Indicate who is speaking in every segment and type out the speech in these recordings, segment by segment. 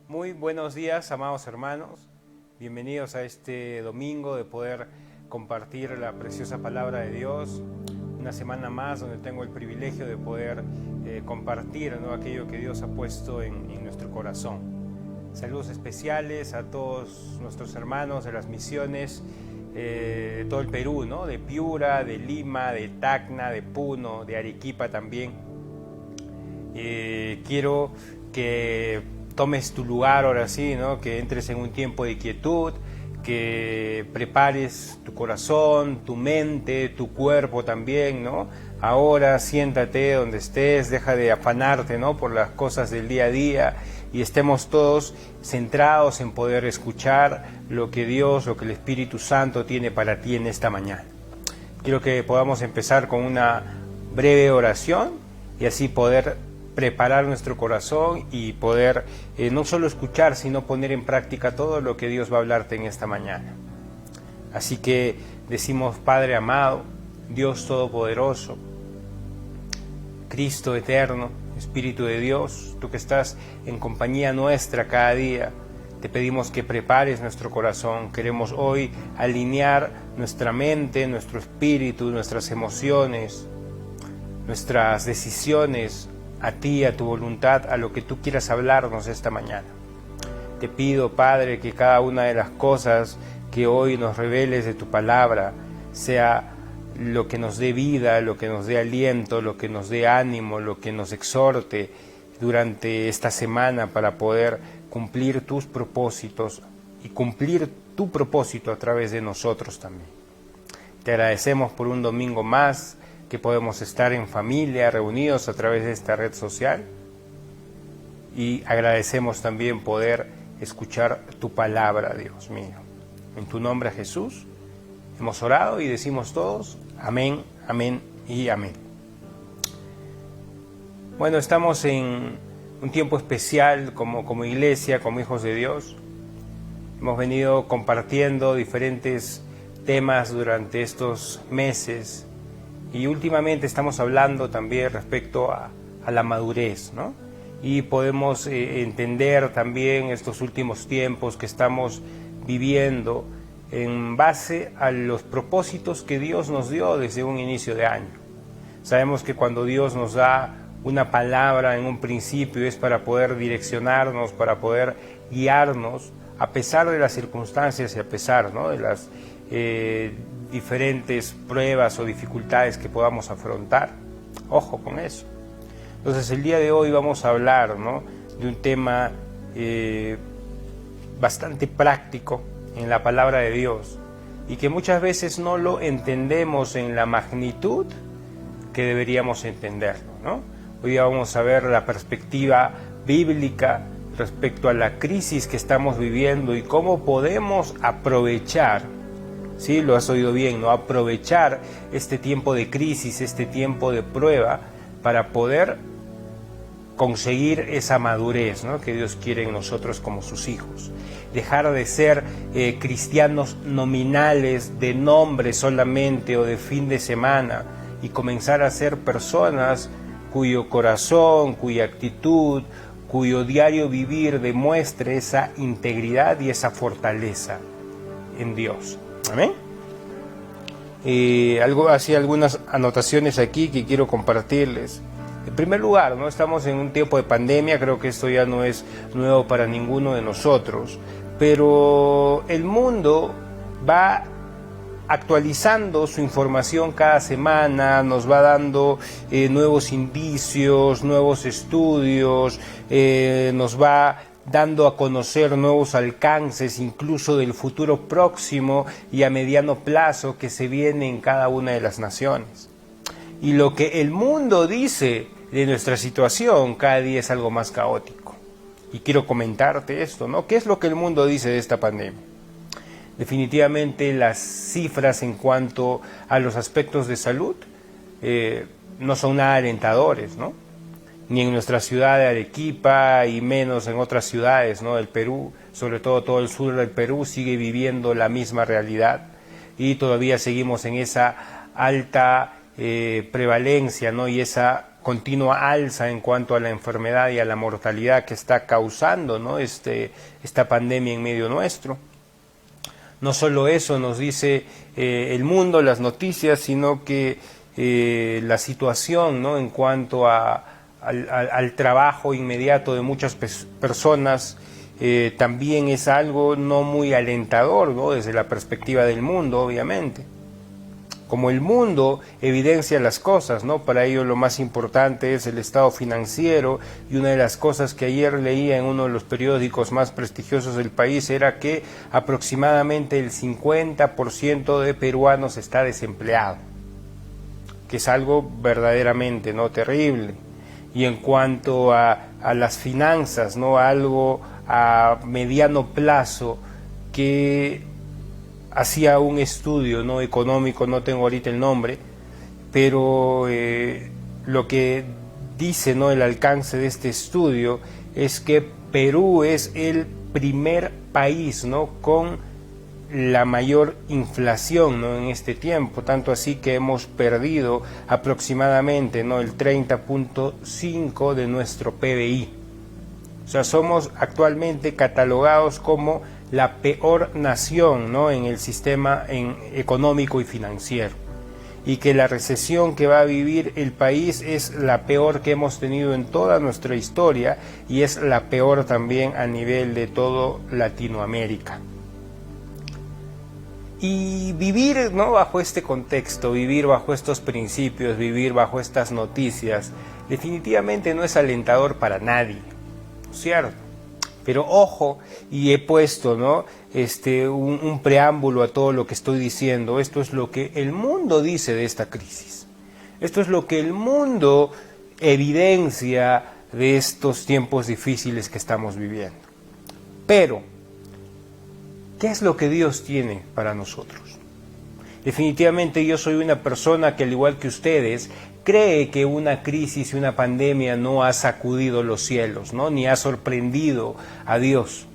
Speaker 1: Muy buenos días, amados hermanos. Bienvenidos a este domingo de poder compartir la preciosa palabra de Dios. Una semana más donde tengo el privilegio de poder compartir, ¿no?, aquello que Dios ha puesto en nuestro corazón. Saludos especiales a todos nuestros hermanos de las misiones de todo el Perú, ¿no?, de Piura, de Lima, de Tacna, de Puno, de Arequipa también. Quiero que tomes tu lugar ahora sí, ¿no?, que entres en un tiempo de quietud, que prepares tu corazón, tu mente, tu cuerpo también, ¿no? Ahora siéntate donde estés, deja de afanarte, ¿no?, por las cosas del día a día y estemos todos centrados en poder escuchar lo que Dios, lo que el Espíritu Santo tiene para ti en esta mañana. Quiero que podamos empezar con una breve oración y así poder preparar nuestro corazón y poder no solo escuchar, sino poner en práctica todo lo que Dios va a hablarte en esta mañana. Así que decimos: Padre amado, Dios Todopoderoso, Cristo eterno, Espíritu de Dios, tú que estás en compañía nuestra cada día, te pedimos que prepares nuestro corazón. Queremos hoy alinear nuestra mente, nuestro espíritu, nuestras emociones, nuestras decisiones a ti, a tu voluntad, a lo que tú quieras hablarnos esta mañana. Te pido, Padre, que cada una de las cosas que hoy nos reveles de tu palabra sea lo que nos dé vida, lo que nos dé aliento, lo que nos dé ánimo, lo que nos exhorte durante esta semana para poder cumplir tus propósitos y cumplir tu propósito a través de nosotros también. Te agradecemos por un domingo más que podemos estar en familia, reunidos a través de esta red social, y agradecemos también poder escuchar tu palabra, Dios mío. En tu nombre, Jesús, hemos orado y decimos todos: amén, amén y amén. Bueno, estamos en un tiempo especial como iglesia, como hijos de Dios. Hemos venido compartiendo diferentes temas durante estos meses. Y últimamente estamos hablando también respecto a la madurez, ¿no? Y podemos entender también estos últimos tiempos que estamos viviendo en base a los propósitos que Dios nos dio desde un inicio de año. Sabemos que cuando Dios nos da una palabra en un principio es para poder direccionarnos, para poder guiarnos a pesar de las circunstancias y a pesar, ¿no?, de las diferentes pruebas o dificultades que podamos afrontar. Ojo con eso. Entonces el día de hoy vamos a hablar, ¿no?, de un tema bastante práctico en la palabra de Dios y que muchas veces no lo entendemos en la magnitud que deberíamos entenderlo, ¿no? Hoy día vamos a ver la perspectiva bíblica respecto a la crisis que estamos viviendo y cómo podemos aprovechar, sí, lo has oído bien, ¿no?, aprovechar este tiempo de crisis, este tiempo de prueba para poder conseguir esa madurez, ¿no?, que Dios quiere en nosotros como sus hijos. Dejar de ser cristianos nominales, de nombre solamente o de fin de semana, y comenzar a ser personas cuyo corazón, cuya actitud, cuyo diario vivir demuestre esa integridad y esa fortaleza en Dios. Amén. Algunas anotaciones aquí que quiero compartirles. En primer lugar, ¿no?, estamos en un tiempo de pandemia. Creo que esto ya no es nuevo para ninguno de nosotros, pero el mundo va actualizando su información cada semana, nos va dando nuevos indicios, nuevos estudios, nos va dando a conocer nuevos alcances, incluso del futuro próximo y a mediano plazo que se viene en cada una de las naciones. Y lo que el mundo dice de nuestra situación cada día es algo más caótico. Y quiero comentarte esto, ¿no? ¿Qué es lo que el mundo dice de esta pandemia? Definitivamente las cifras en cuanto a los aspectos de salud no son nada alentadores, ¿no? Ni en nuestra ciudad de Arequipa y menos en otras ciudades, ¿no?, del Perú. Sobre todo el sur del Perú sigue viviendo la misma realidad y todavía seguimos en esa alta prevalencia, ¿no?, y esa continua alza en cuanto a la enfermedad y a la mortalidad que está causando, ¿no? esta pandemia en medio nuestro. No solo eso nos dice el mundo, las noticias, sino que la situación, ¿no? en cuanto al trabajo inmediato de muchas personas también es algo no muy alentador, ¿no? desde la perspectiva del mundo, obviamente. Como el mundo evidencia las cosas, ¿no? Para ello lo más importante es el estado financiero, y una de las cosas que ayer leía en uno de los periódicos más prestigiosos del país era que aproximadamente el 50% de peruanos está desempleado, que es algo verdaderamente, ¿no? terrible. Y en cuanto a las finanzas, ¿no? algo a mediano plazo que hacía un estudio, ¿no? económico, no tengo ahorita el nombre, pero lo que dice, ¿no? el alcance de este estudio es que Perú es el primer país, ¿no? con la mayor inflación, ¿no? en este tiempo, tanto así que hemos perdido aproximadamente, ¿no? el 30.5% de nuestro PBI. O sea, somos actualmente catalogados como la peor nación, ¿no? en el sistema económico y financiero, y que la recesión que va a vivir el país es la peor que hemos tenido en toda nuestra historia, y es la peor también a nivel de todo Latinoamérica. Y vivir, ¿no? bajo este contexto, vivir bajo estos principios, vivir bajo estas noticias, definitivamente no es alentador para nadie, ¿cierto? Pero ojo, y he puesto, ¿no? un preámbulo a todo lo que estoy diciendo. Esto es lo que el mundo dice de esta crisis. Esto es lo que el mundo evidencia de estos tiempos difíciles que estamos viviendo. Pero, ¿qué es lo que Dios tiene para nosotros? Definitivamente yo soy una persona que, al igual que ustedes, cree que una crisis y una pandemia no ha sacudido los cielos, ¿no? ni ha sorprendido a Dios.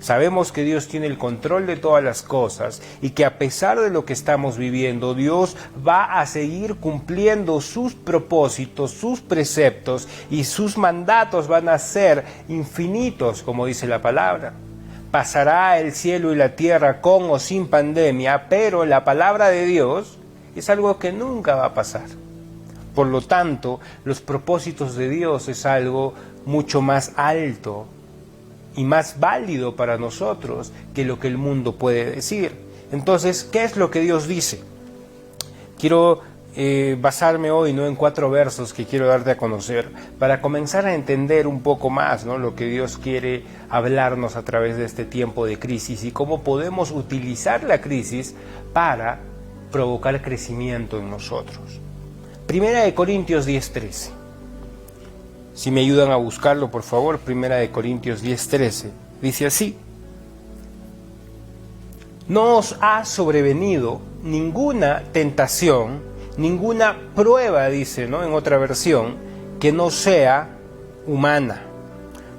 Speaker 1: Sabemos que Dios tiene el control de todas las cosas, y que a pesar de lo que estamos viviendo, Dios va a seguir cumpliendo sus propósitos, sus preceptos, y sus mandatos van a ser infinitos, como dice la palabra. Pasará el cielo y la tierra con o sin pandemia, pero la palabra de Dios es algo que nunca va a pasar. Por lo tanto, los propósitos de Dios es algo mucho más alto y más válido para nosotros que lo que el mundo puede decir. Entonces, ¿qué es lo que Dios dice? Quiero basarme hoy, ¿no? en 4 versos que quiero darte a conocer, para comenzar a entender un poco más, ¿no? lo que Dios quiere hablarnos a través de este tiempo de crisis, y cómo podemos utilizar la crisis para provocar crecimiento en nosotros. Primera de Corintios 10:13. Si me ayudan a buscarlo, por favor. Primera de Corintios 10:13. Dice así: no os ha sobrevenido ninguna tentación, ninguna prueba, dice, ¿no? en otra versión, que no sea humana.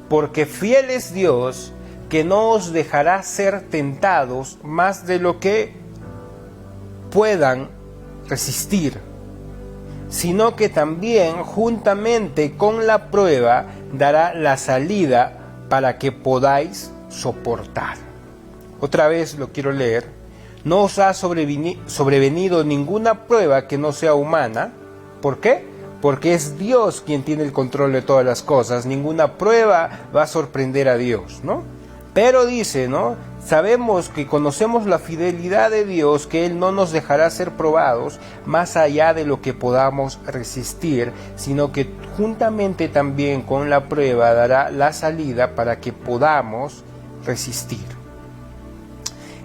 Speaker 1: Porque fiel es Dios, que no os dejará ser tentados más de lo que puedan resistir, sino que también juntamente con la prueba dará la salida para que podáis soportar. Otra vez lo quiero leer. No os ha sobrevenido ninguna prueba que no sea humana. ¿Por qué? Porque es Dios quien tiene el control de todas las cosas. Ninguna prueba va a sorprender a Dios, ¿no? Pero dice, ¿no? Sabemos que conocemos la fidelidad de Dios, que Él no nos dejará ser probados más allá de lo que podamos resistir, sino que juntamente también con la prueba dará la salida para que podamos resistir.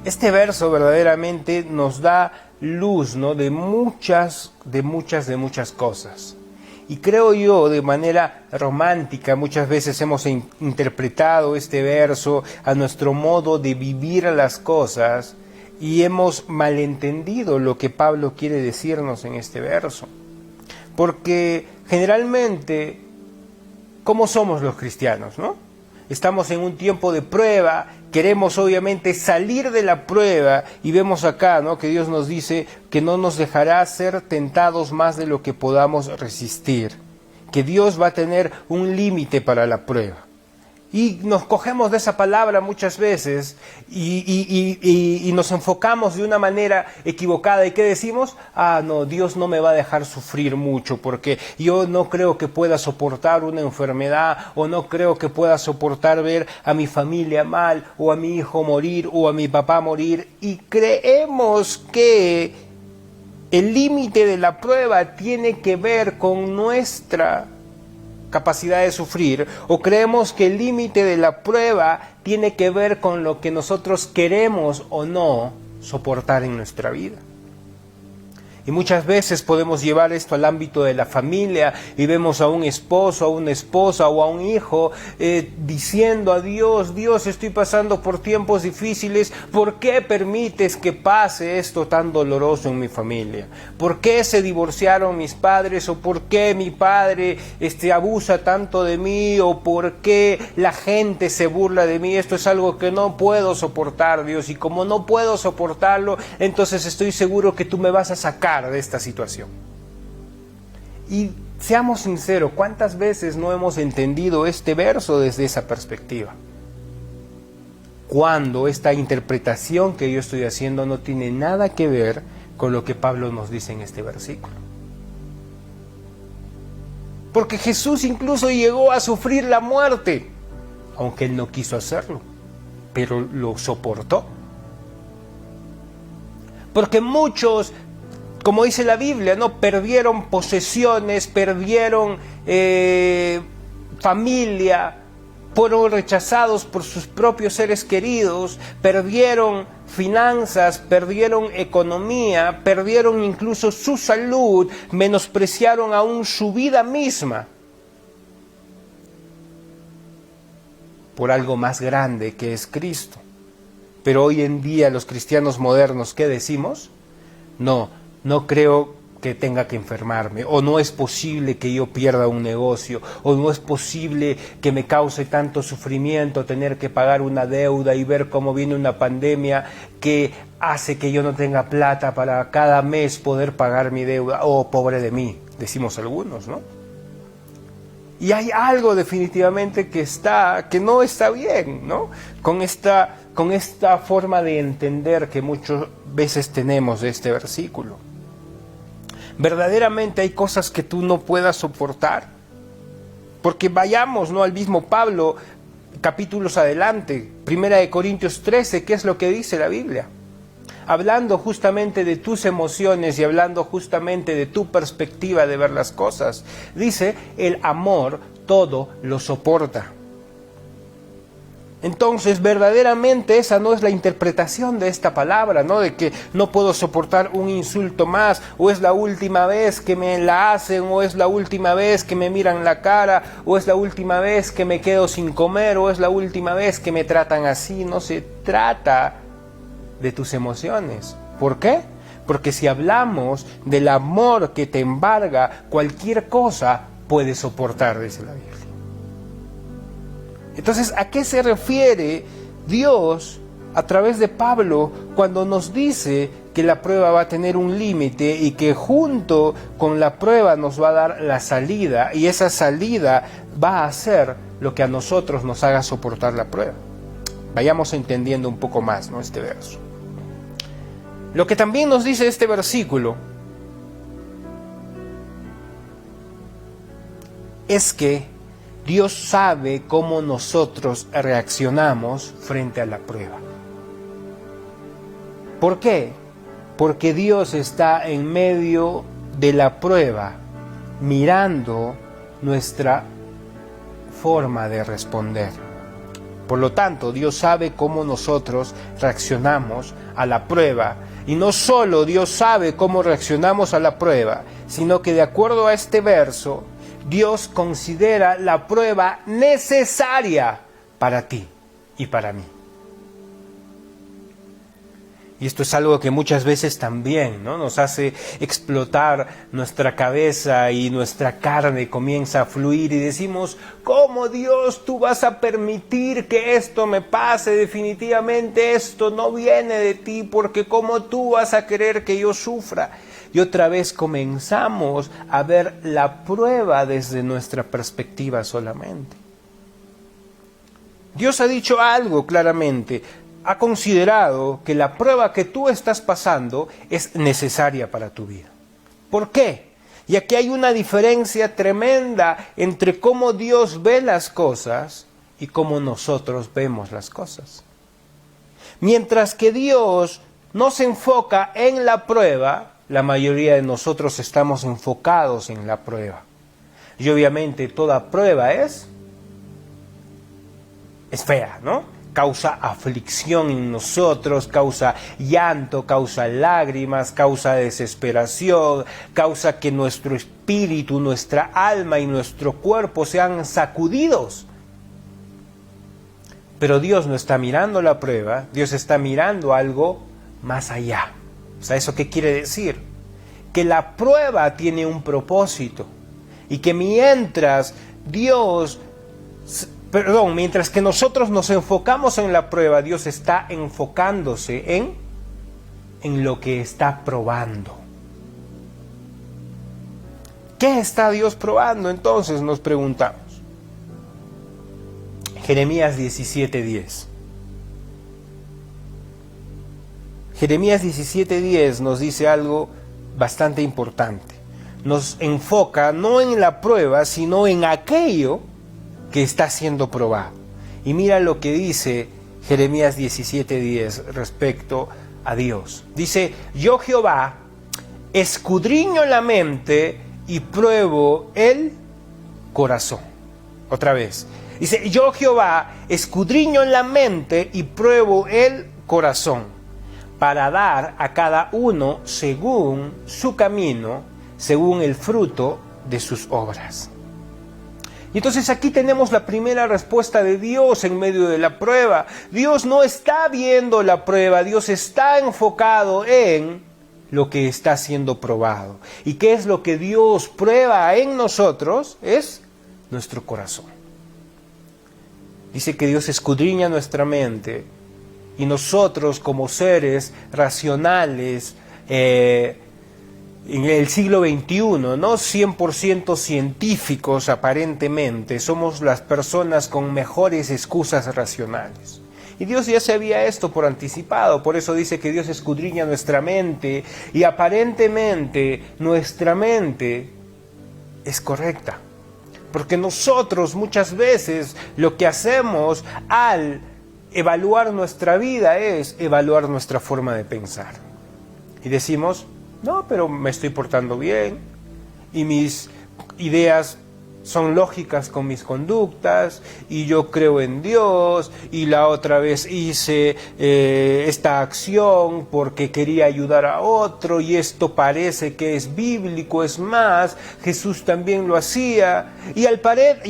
Speaker 1: Este verso verdaderamente nos da luz, ¿no? de muchas cosas. Y creo yo, de manera romántica, muchas veces hemos interpretado este verso a nuestro modo de vivir las cosas, y hemos malentendido lo que Pablo quiere decirnos en este verso. Porque generalmente, ¿cómo somos los cristianos, no? Estamos en un tiempo de prueba, queremos obviamente salir de la prueba, y vemos acá, ¿no? que Dios nos dice que no nos dejará ser tentados más de lo que podamos resistir. que Dios va a tener un límite para la prueba. Y nos cogemos de esa palabra muchas veces y nos enfocamos de una manera equivocada. ¿Y qué decimos? No, Dios no me va a dejar sufrir mucho porque yo no creo que pueda soportar una enfermedad, o no creo que pueda soportar ver a mi familia mal, o a mi hijo morir, o a mi papá morir. Y creemos que el límite de la prueba tiene que ver con nuestra capacidad de sufrir, o creemos que el límite de la prueba tiene que ver con lo que nosotros queremos o no soportar en nuestra vida. Y muchas veces podemos llevar esto al ámbito de la familia y vemos a un esposo, a una esposa o a un hijo diciendo a Dios: Dios, estoy pasando por tiempos difíciles, ¿por qué permites que pase esto tan doloroso en mi familia? ¿Por qué se divorciaron mis padres? ¿O por qué mi padre abusa tanto de mí? ¿O por qué la gente se burla de mí? Esto es algo que no puedo soportar, Dios, y como no puedo soportarlo, entonces estoy seguro que tú me vas a sacar de esta situación. Y seamos sinceros, ¿cuántas veces no hemos entendido este verso desde esa perspectiva? Cuando esta interpretación que yo estoy haciendo no tiene nada que ver con lo que Pablo nos dice en este versículo. Porque Jesús incluso llegó a sufrir la muerte, aunque él no quiso hacerlo, pero lo soportó. Porque muchos, como dice la Biblia, ¿no?, perdieron posesiones, perdieron familia, fueron rechazados por sus propios seres queridos, perdieron finanzas, perdieron economía, perdieron incluso su salud, menospreciaron aún su vida misma por algo más grande que es Cristo. Pero hoy en día los cristianos modernos, ¿qué decimos? No creo que tenga que enfermarme, o no es posible que yo pierda un negocio, o no es posible que me cause tanto sufrimiento tener que pagar una deuda y ver cómo viene una pandemia que hace que yo no tenga plata para cada mes poder pagar mi deuda. Oh, pobre de mí, decimos algunos, ¿no? Y hay algo definitivamente que no está bien, ¿no? Con esta forma de entender que muchas veces tenemos de este versículo. Verdaderamente hay cosas que tú no puedas soportar. Porque vayamos, ¿no?, al mismo Pablo, capítulos adelante, 1 Corintios 13, ¿qué es lo que dice la Biblia? Hablando justamente de tus emociones y hablando justamente de tu perspectiva de ver las cosas. Dice: el amor todo lo soporta. Entonces, verdaderamente esa no es la interpretación de esta palabra, ¿no? De que no puedo soportar un insulto más, o es la última vez que me la hacen, o es la última vez que me miran la cara, o es la última vez que me quedo sin comer, o es la última vez que me tratan así. No se trata de tus emociones. ¿Por qué? Porque si hablamos del amor que te embarga, cualquier cosa puedes soportar, dice la Biblia. Entonces, ¿a qué se refiere Dios a través de Pablo cuando nos dice que la prueba va a tener un límite y que junto con la prueba nos va a dar la salida, y esa salida va a hacer lo que a nosotros nos haga soportar la prueba? Vayamos entendiendo un poco más, ¿no?, este verso. Lo que también nos dice este versículo es que Dios sabe cómo nosotros reaccionamos frente a la prueba. ¿Por qué? Porque Dios está en medio de la prueba, mirando nuestra forma de responder. Por lo tanto, Dios sabe cómo nosotros reaccionamos a la prueba. Y no solo Dios sabe cómo reaccionamos a la prueba, sino que de acuerdo a este verso, Dios considera la prueba necesaria para ti y para mí. Y esto es algo que muchas veces también, ¿no?, nos hace explotar nuestra cabeza y nuestra carne comienza a fluir y decimos: ¿cómo, Dios, tú vas a permitir que esto me pase? Definitivamente esto no viene de ti, porque ¿cómo tú vas a querer que yo sufra? y otra vez comenzamos a ver la prueba desde nuestra perspectiva solamente. Dios ha dicho algo claramente, ha considerado que la prueba que tú estás pasando es necesaria para tu vida. ¿Por qué? Y aquí hay una diferencia tremenda entre cómo Dios ve las cosas y cómo nosotros vemos las cosas. Mientras que Dios no se enfoca en la prueba, la mayoría de nosotros estamos enfocados en la prueba. Y obviamente toda prueba es fea, ¿no? Causa aflicción en nosotros, causa llanto, causa lágrimas, causa desesperación, causa que nuestro espíritu, nuestra alma y nuestro cuerpo sean sacudidos. Pero Dios no está mirando la prueba, Dios está mirando algo más allá. O sea, ¿eso qué quiere decir? Que la prueba tiene un propósito y que mientras que nosotros nos enfocamos en la prueba, Dios está enfocándose en lo que está probando. ¿Qué está Dios probando? Entonces nos preguntamos. Jeremías 17:10. Jeremías 17:10 nos dice algo bastante importante. Nos enfoca no en la prueba, sino en aquello que está siendo probado. Y mira lo que dice Jeremías 17:10 respecto a Dios. Dice, yo Jehová escudriño la mente y pruebo el corazón. Otra vez. Dice, yo Jehová escudriño la mente y pruebo el corazón, para dar a cada uno según su camino, según el fruto de sus obras. Y entonces aquí tenemos la primera respuesta de Dios en medio de la prueba. Dios no está viendo la prueba, Dios está enfocado en lo que está siendo probado. ¿Y qué es lo que Dios prueba en nosotros? Es nuestro corazón. Dice que Dios escudriña nuestra mente y nosotros como seres racionales en el siglo XXI, no 100% científicos aparentemente, somos las personas con mejores excusas racionales. Y Dios ya sabía esto por anticipado, por eso dice que Dios escudriña nuestra mente y aparentemente nuestra mente es correcta. Porque nosotros muchas veces lo que hacemos al evaluar nuestra vida es evaluar nuestra forma de pensar. Y decimos, no, pero me estoy portando bien y mis ideas son lógicas con mis conductas y yo creo en Dios y la otra vez hice esta acción porque quería ayudar a otro y esto parece que es bíblico, es más, Jesús también lo hacía y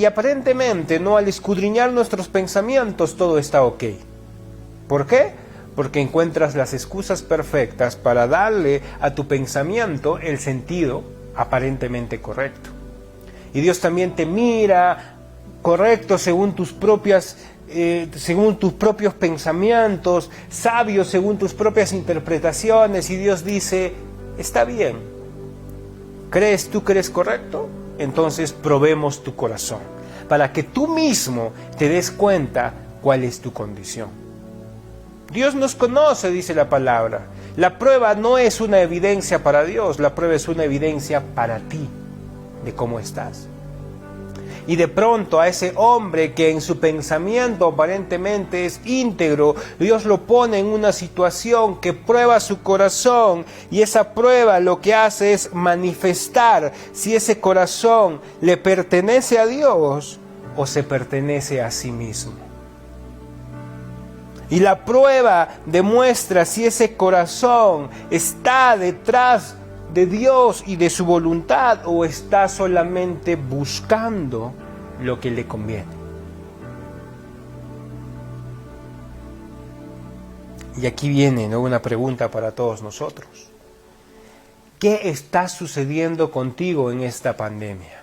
Speaker 1: aparentemente no, al escudriñar nuestros pensamientos todo está ok. ¿Por qué? Porque encuentras las excusas perfectas para darle a tu pensamiento el sentido aparentemente correcto. Y Dios también te mira correcto según tus propios pensamientos, sabio según tus propias interpretaciones, y Dios dice, está bien, ¿tú crees correcto? Entonces probemos tu corazón, para que tú mismo te des cuenta cuál es tu condición. Dios nos conoce, dice la palabra. La prueba no es una evidencia para Dios, la prueba es una evidencia para ti, de cómo estás. Y de pronto a ese hombre que en su pensamiento aparentemente es íntegro, Dios lo pone en una situación que prueba su corazón, y esa prueba lo que hace es manifestar si ese corazón le pertenece a Dios o se pertenece a sí mismo. Y la prueba demuestra si ese corazón está detrás de Dios y de su voluntad o está solamente buscando lo que le conviene. Y aquí viene, ¿no?, una pregunta para todos nosotros. ¿Qué está sucediendo contigo en esta pandemia?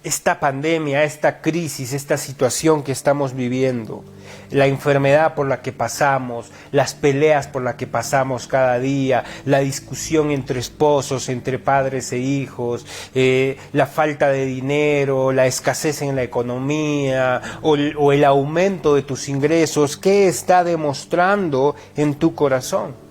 Speaker 1: esta pandemia, esta crisis, esta situación que estamos viviendo, la enfermedad por la que pasamos, las peleas por las que pasamos cada día, la discusión entre esposos, entre padres e hijos, la falta de dinero, la escasez en la economía o el aumento de tus ingresos, ¿qué está demostrando en tu corazón?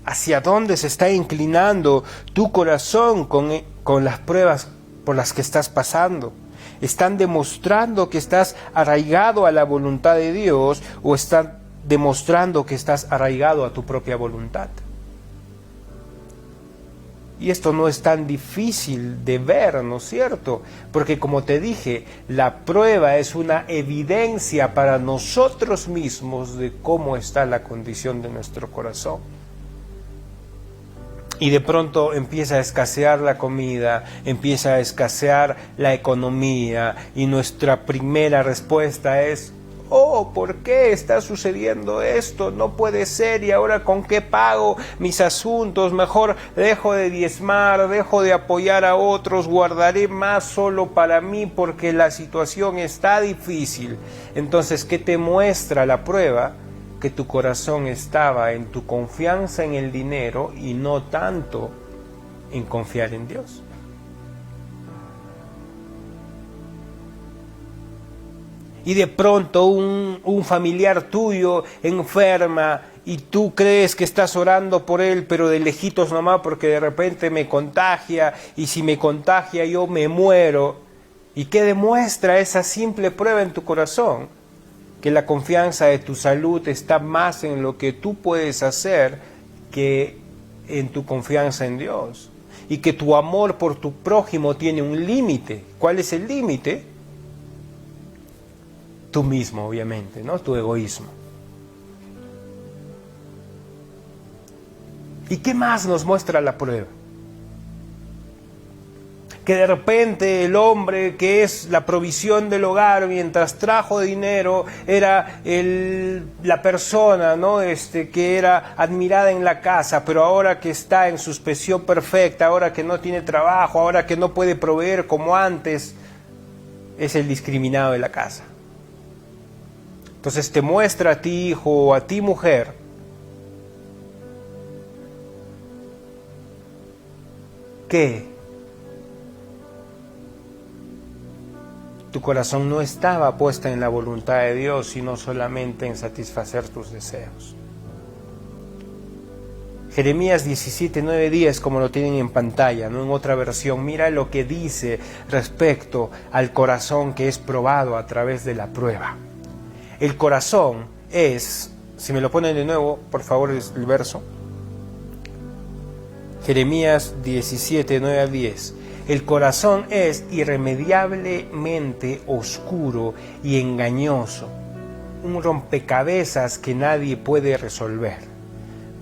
Speaker 1: ¿Hacia dónde se está inclinando tu corazón con las pruebas por las que estás pasando? ¿Están demostrando que estás arraigado a la voluntad de Dios o están demostrando que estás arraigado a tu propia voluntad? Y esto no es tan difícil de ver, ¿no es cierto? Porque como te dije, la prueba es una evidencia para nosotros mismos de cómo está la condición de nuestro corazón. Y de pronto empieza a escasear la comida, empieza a escasear la economía y nuestra primera respuesta es: oh, ¿por qué está sucediendo esto? No puede ser, ¿y ahora con qué pago mis asuntos? Mejor dejo de diezmar, dejo de apoyar a otros, guardaré más solo para mí porque la situación está difícil. Entonces, ¿qué te muestra la prueba? Que tu corazón estaba en tu confianza en el dinero y no tanto en confiar en Dios. Y de pronto un familiar tuyo enferma y tú crees que estás orando por él, pero de lejitos nomás porque de repente me contagia y si me contagia yo me muero. ¿Y qué demuestra esa simple prueba en tu corazón? Que la confianza de tu salud está más en lo que tú puedes hacer que en tu confianza en Dios. Y que tu amor por tu prójimo tiene un límite. ¿Cuál es el límite? Tú mismo, obviamente, ¿no? Tu egoísmo. ¿Y qué más nos muestra la prueba? Que de repente el hombre que es la provisión del hogar mientras trajo dinero era la persona, ¿no? Que era admirada en la casa, pero ahora que está en su expresión perfecta, ahora que no tiene trabajo, ahora que no puede proveer como antes, es el discriminado de la casa. Entonces te muestra a ti hijo o a ti mujer que tu corazón no estaba puesta en la voluntad de Dios, sino solamente en satisfacer tus deseos. Jeremías 17, 9, 10, como lo tienen en pantalla, ¿no? En otra versión, mira lo que dice respecto al corazón que es probado a través de la prueba. El corazón es, si me lo ponen de nuevo, por favor, es el verso. Jeremías 17, 9 a 10. El corazón es irremediablemente oscuro y engañoso, un rompecabezas que nadie puede resolver.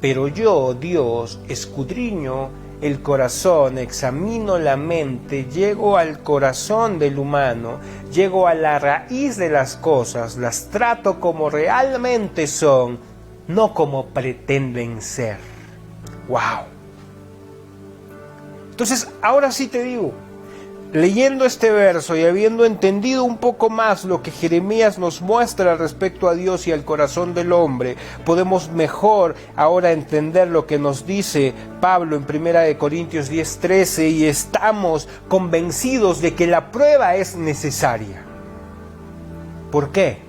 Speaker 1: Pero yo, Dios, escudriño el corazón, examino la mente, llego al corazón del humano, llego a la raíz de las cosas, las trato como realmente son, no como pretenden ser. ¡Wow! Entonces, ahora sí te digo, leyendo este verso y habiendo entendido un poco más lo que Jeremías nos muestra respecto a Dios y al corazón del hombre, podemos mejor ahora entender lo que nos dice Pablo en 1 Corintios 10, 13, y estamos convencidos de que la prueba es necesaria. ¿Por qué?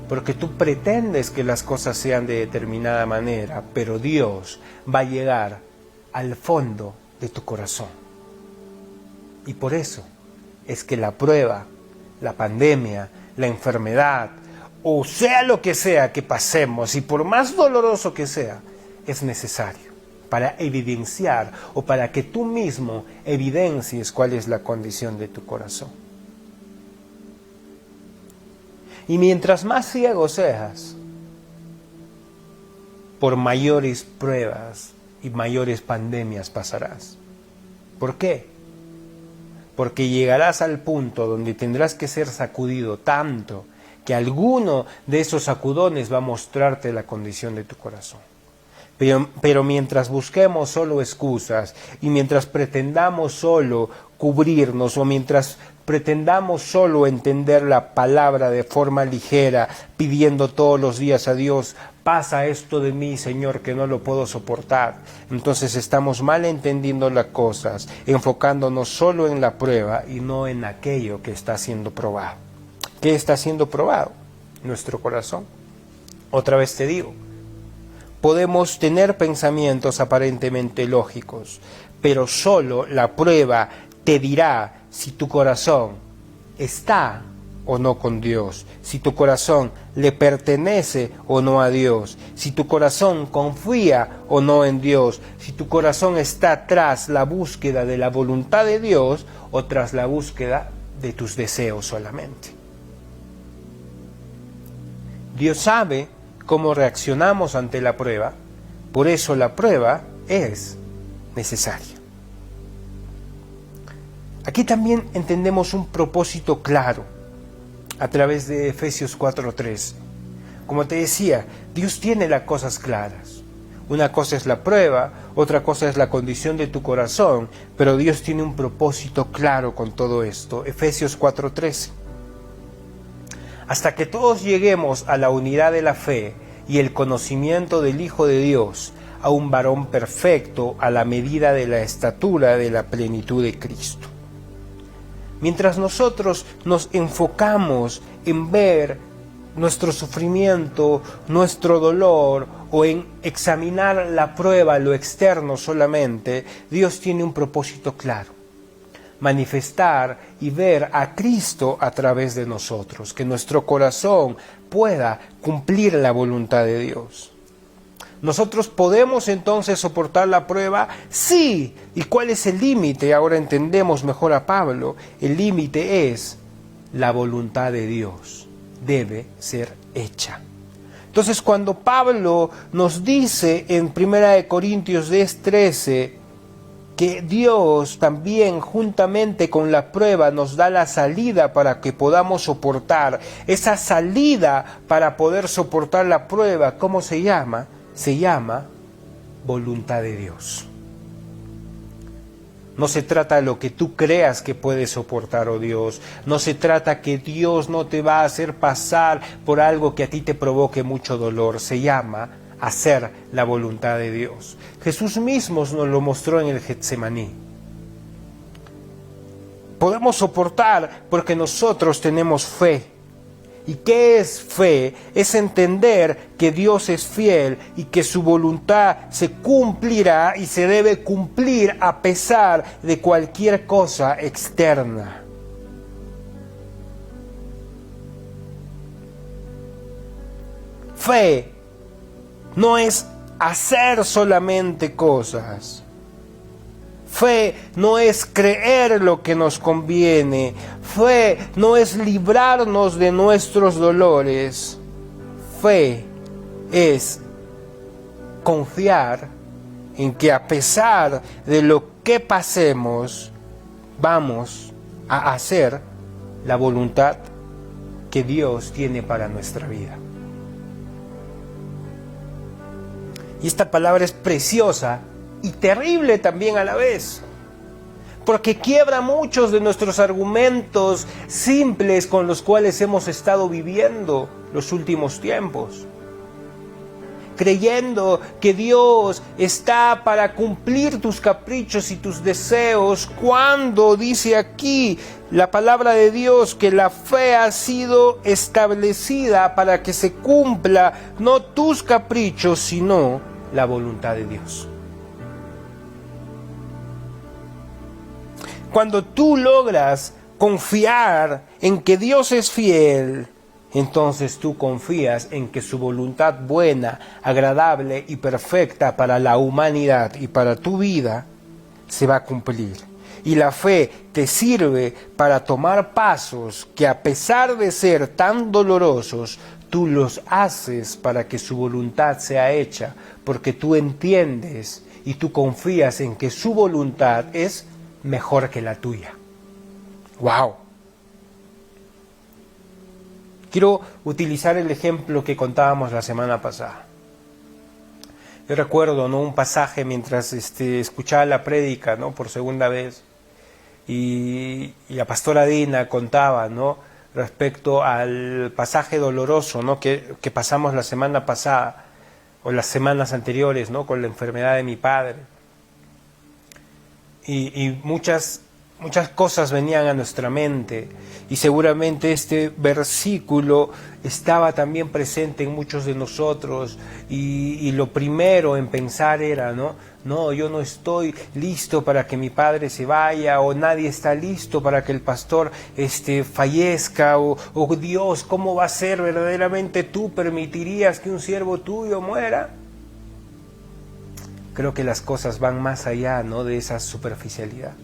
Speaker 1: Porque tú pretendes que las cosas sean de determinada manera, pero Dios va a llegar al fondo de tu corazón. Y por eso es que la prueba, la pandemia, la enfermedad, o sea lo que sea que pasemos, y por más doloroso que sea, es necesario para evidenciar o para que tú mismo evidencies cuál es la condición de tu corazón. Y mientras más ciego seas, por mayores pruebas y mayores pandemias pasarás. ¿Por qué? Porque llegarás al punto donde tendrás que ser sacudido tanto que alguno de esos sacudones va a mostrarte la condición de tu corazón. Pero mientras busquemos solo excusas y mientras pretendamos solo cubrirnos o mientras pretendamos solo entender la palabra de forma ligera, pidiendo todos los días a Dios, pasa esto de mí, Señor, que no lo puedo soportar. Entonces estamos mal entendiendo las cosas, enfocándonos solo en la prueba y no en aquello que está siendo probado. ¿Qué está siendo probado? Nuestro corazón. Otra vez te digo, podemos tener pensamientos aparentemente lógicos, pero solo la prueba te dirá si tu corazón está o no con Dios, si tu corazón le pertenece o no a Dios, si tu corazón confía o no en Dios, si tu corazón está tras la búsqueda de la voluntad de Dios o tras la búsqueda de tus deseos solamente. Dios sabe cómo reaccionamos ante la prueba, por eso la prueba es necesaria. Aquí también entendemos un propósito claro a través de Efesios 4:13. Como te decía, Dios tiene las cosas claras. Una cosa es la prueba, otra cosa es la condición de tu corazón, pero Dios tiene un propósito claro con todo esto. Efesios 4:13. Hasta que todos lleguemos a la unidad de la fe y el conocimiento del Hijo de Dios, a un varón perfecto a la medida de la estatura de la plenitud de Cristo. Mientras nosotros nos enfocamos en ver nuestro sufrimiento, nuestro dolor o en examinar la prueba, lo externo solamente, Dios tiene un propósito claro: manifestar y ver a Cristo a través de nosotros, que nuestro corazón pueda cumplir la voluntad de Dios. ¿Nosotros podemos entonces soportar la prueba? Sí. ¿Y cuál es el límite? Ahora entendemos mejor a Pablo. El límite es la voluntad de Dios. Debe ser hecha. Entonces, cuando Pablo nos dice en 1 Corintios 10:13 que Dios también juntamente con la prueba nos da la salida para que podamos soportar, esa salida para poder soportar la prueba, ¿cómo se llama? Se llama voluntad de Dios. No se trata de lo que tú creas que puedes soportar, oh Dios. No se trata que Dios no te va a hacer pasar por algo que a ti te provoque mucho dolor. Se llama hacer la voluntad de Dios. Jesús mismo nos lo mostró en el Getsemaní. Podemos soportar porque nosotros tenemos fe. ¿Y qué es fe? Es entender que Dios es fiel y que su voluntad se cumplirá y se debe cumplir a pesar de cualquier cosa externa. Fe no es hacer solamente cosas. Fe no es creer lo que nos conviene. Fe no es librarnos de nuestros dolores. Fe es confiar en que a pesar de lo que pasemos, vamos a hacer la voluntad que Dios tiene para nuestra vida. Y esta palabra es preciosa y terrible también a la vez, porque quiebra muchos de nuestros argumentos simples con los cuales hemos estado viviendo los últimos tiempos, creyendo que Dios está para cumplir tus caprichos y tus deseos, cuando dice aquí la palabra de Dios que la fe ha sido establecida para que se cumpla no tus caprichos, sino la voluntad de Dios. Cuando tú logras confiar en que Dios es fiel, entonces tú confías en que su voluntad buena, agradable y perfecta para la humanidad y para tu vida se va a cumplir. Y la fe te sirve para tomar pasos que, a pesar de ser tan dolorosos, tú los haces para que su voluntad sea hecha, porque tú entiendes y tú confías en que su voluntad es mejor que la tuya. ¡Wow! Quiero utilizar el ejemplo que contábamos la semana pasada. Yo recuerdo, ¿no?, un pasaje mientras escuchaba la prédica, ¿no?, por segunda vez, y la pastora Dina contaba, ¿no?, respecto al pasaje doloroso, ¿no?, que pasamos la semana pasada, o las semanas anteriores, ¿no?, con la enfermedad de mi padre. Y muchas cosas venían a nuestra mente, y seguramente este versículo estaba también presente en muchos de nosotros, y lo primero en pensar era, no, yo no estoy listo para que mi padre se vaya, o nadie está listo para que el pastor fallezca, o Dios, ¿cómo va a ser verdaderamente? ¿Tú permitirías que un siervo tuyo muera? Creo que las cosas van más allá, ¿no?, de esa superficialidad.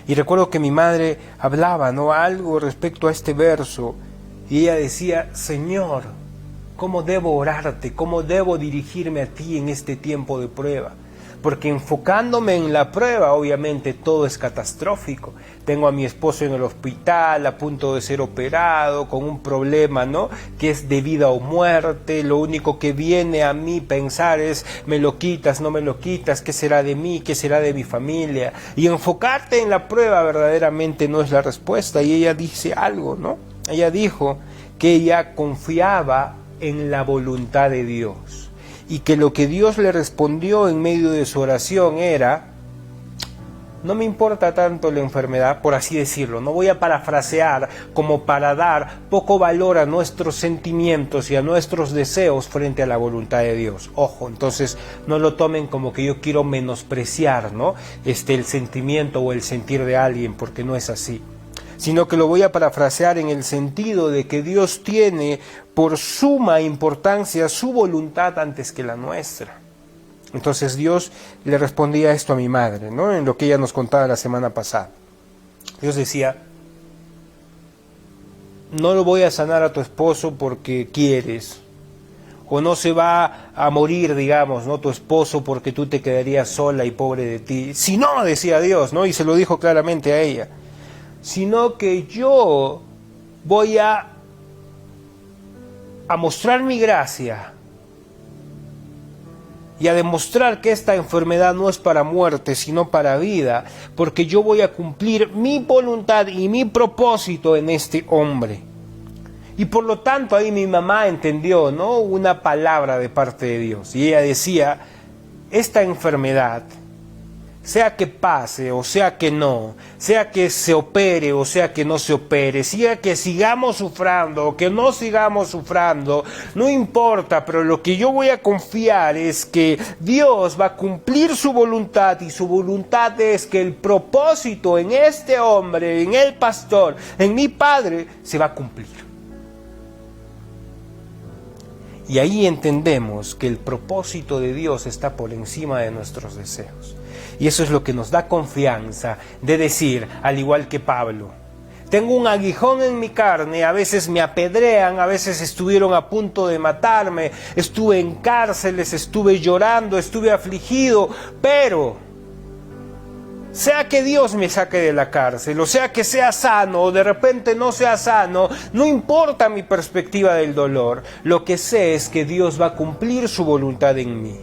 Speaker 1: Y recuerdo que mi madre hablaba, ¿no?, algo respecto a este verso, y ella decía: Señor, ¿cómo debo orarte? ¿Cómo debo dirigirme a ti en este tiempo de prueba? Porque enfocándome en la prueba, obviamente todo es catastrófico. Tengo a mi esposo en el hospital, a punto de ser operado, con un problema, ¿no?, que es de vida o muerte. Lo único que viene a mí pensar es: ¿me lo quitas, no me lo quitas? ¿Qué será de mí? ¿Qué será de mi familia? Y enfocarte en la prueba verdaderamente no es la respuesta. Y ella dice algo, ¿no? Ella dijo que ella confiaba en la voluntad de Dios, y que lo que Dios le respondió en medio de su oración era: no me importa tanto la enfermedad, por así decirlo. No voy a parafrasear como para dar poco valor a nuestros sentimientos y a nuestros deseos frente a la voluntad de Dios. Ojo, entonces no lo tomen como que yo quiero menospreciar, ¿no?, el sentimiento o el sentir de alguien, porque no es así. Sino que lo voy a parafrasear en el sentido de que Dios tiene por suma importancia su voluntad antes que la nuestra. Entonces Dios le respondía esto a mi madre, ¿no?, en lo que ella nos contaba la semana pasada. Dios decía: no lo voy a sanar a tu esposo porque quieres, o no se va a morir, digamos, ¿no?, tu esposo porque tú te quedarías sola y pobre de ti. Si no, decía Dios, ¿no?, y se lo dijo claramente a ella, sino que yo voy a mostrar mi gracia y a demostrar que esta enfermedad no es para muerte, sino para vida, porque yo voy a cumplir mi voluntad y mi propósito en este hombre. Y por lo tanto ahí mi mamá entendió, ¿no?, una palabra de parte de Dios, y ella decía: esta enfermedad, sea que pase o sea que no, sea que se opere o sea que no se opere, sea que sigamos sufriendo o que no sigamos sufriendo, no importa, pero lo que yo voy a confiar es que Dios va a cumplir su voluntad, y su voluntad es que el propósito en este hombre, en el pastor, en mi padre, se va a cumplir. Y ahí entendemos que el propósito de Dios está por encima de nuestros deseos. Y eso es lo que nos da confianza de decir, al igual que Pablo: tengo un aguijón en mi carne, a veces me apedrean, a veces estuvieron a punto de matarme, estuve en cárceles, estuve llorando, estuve afligido, pero sea que Dios me saque de la cárcel, o sea que sea sano, o de repente no sea sano, no importa mi perspectiva del dolor. Lo que sé es que Dios va a cumplir su voluntad en mí.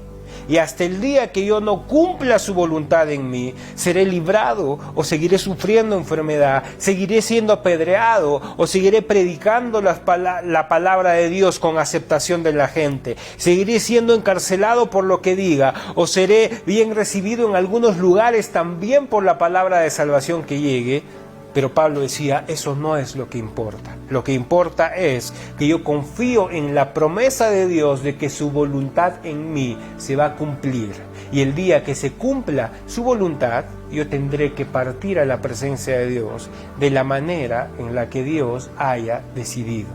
Speaker 1: Y hasta el día que yo no cumpla su voluntad en mí, seré librado, o seguiré sufriendo enfermedad, seguiré siendo apedreado, o seguiré predicando la palabra de Dios con aceptación de la gente, seguiré siendo encarcelado por lo que diga, o seré bien recibido en algunos lugares también por la palabra de salvación que llegue. Pero Pablo decía: eso no es lo que importa. Lo que importa es que yo confío en la promesa de Dios de que su voluntad en mí se va a cumplir. Y el día que se cumpla su voluntad, yo tendré que partir a la presencia de Dios de la manera en la que Dios haya decidido.